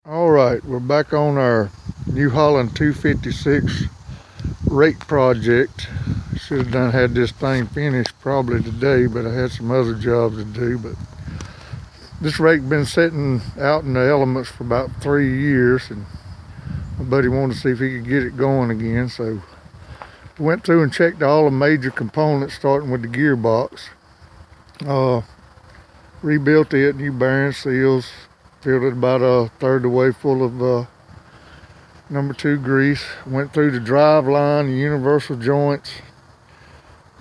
All right, we're back on our New Holland 256 rake project. Should have had this thing finished probably today, but I had some other jobs to do. But this rake been sitting out in the elements for about 3 years, and my buddy wanted to see if he could get it going again. So we went through and checked all the major components, starting with the gearbox. Rebuilt it, new bearing seals, filled it about a third of the way full of number 2 grease. Went through the drive line, the universal joints.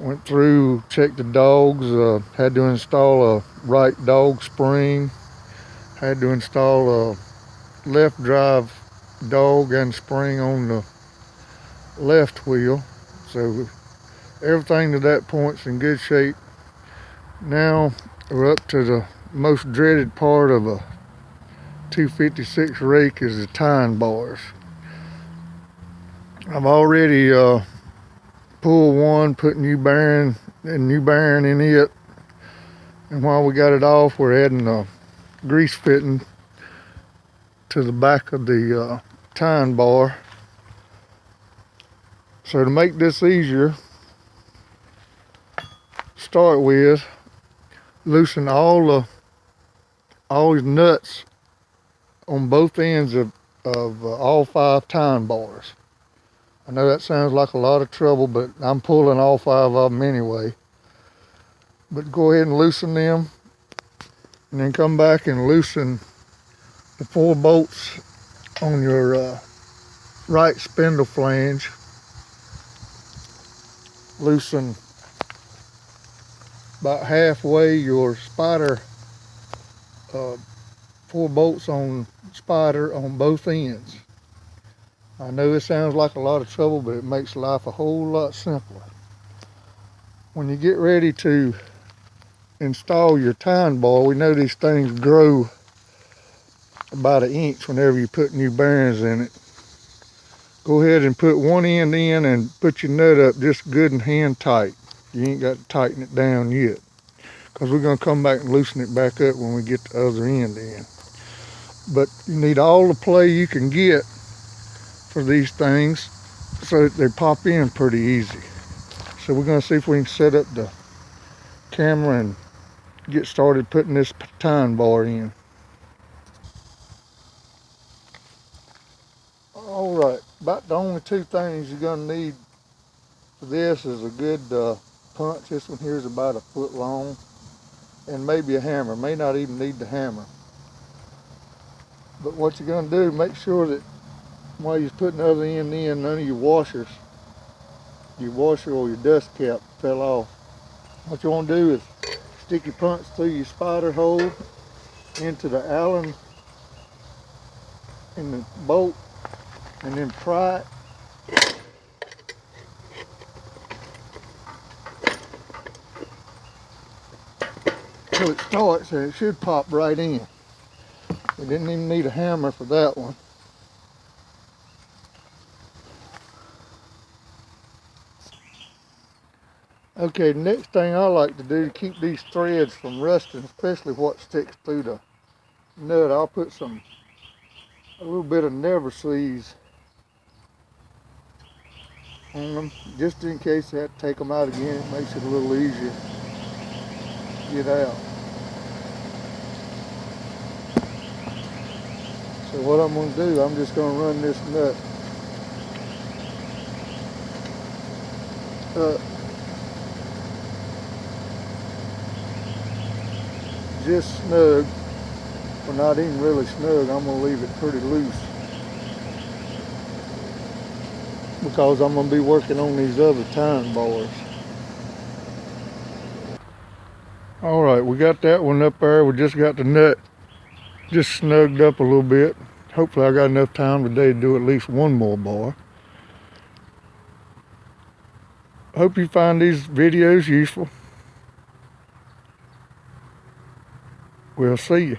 Went through, checked the dogs, had to install a right dog spring. Had to install a left drive dog and spring on the left wheel. So everything to that point's in good shape. Now we're up to the most dreaded part of a 256 rake, is the tine bars. I've already pulled one, put new bearing in it, and while we got it off, we're adding a grease fitting to the back of the tine bar. So to make this easier, start with loosen all these nuts on both ends of all 5 tine bars. I know that sounds like a lot of trouble, but I'm pulling all 5 of them anyway. But go ahead and loosen them, and then come back and loosen the 4 bolts on your right spindle flange. Loosen about halfway your spider, 4 bolts on spider on both ends. I know it sounds like a lot of trouble, but it makes life a whole lot simpler. When you get ready to install your tine bar, we know these things grow about 1 inch whenever you put new bearings in it. Go ahead and put one end in and put your nut up just good and hand tight. You ain't got to tighten it down yet, because we're going to come back and loosen it back up when we get the other end in. But you need all the play you can get for these things so that they pop in pretty easy. So we're going to see if we can set up the camera and get started putting this tine bar in. All right, about the only 2 things you're going to need for this is a good punch. This one here is about 1 foot long, and maybe a hammer. May not even need the hammer. But what you're going to do, make sure that while you're putting the other end in, none of your washer or your dust cap fell off. What you want to do is stick your punch through your spider hole into the Allen in the bolt, and then pry it. Till it starts, and it should pop right in. We didn't even need a hammer for that one. Okay, the next thing I like to do to keep these threads from rusting, especially what sticks through the nut, I'll put a little bit of never seize on them, just in case I have to take them out again. It makes it a little easier to get out. So what I'm going to do, I'm just going to run this nut up just snug, or not even really snug. I'm going to leave it pretty loose, because I'm going to be working on these other tine bars. All right, we got that one up there. We just got the nut just snugged up a little bit. Hopefully I got enough time today to do at least 1 more bar. Hope you find these videos useful. We'll see you.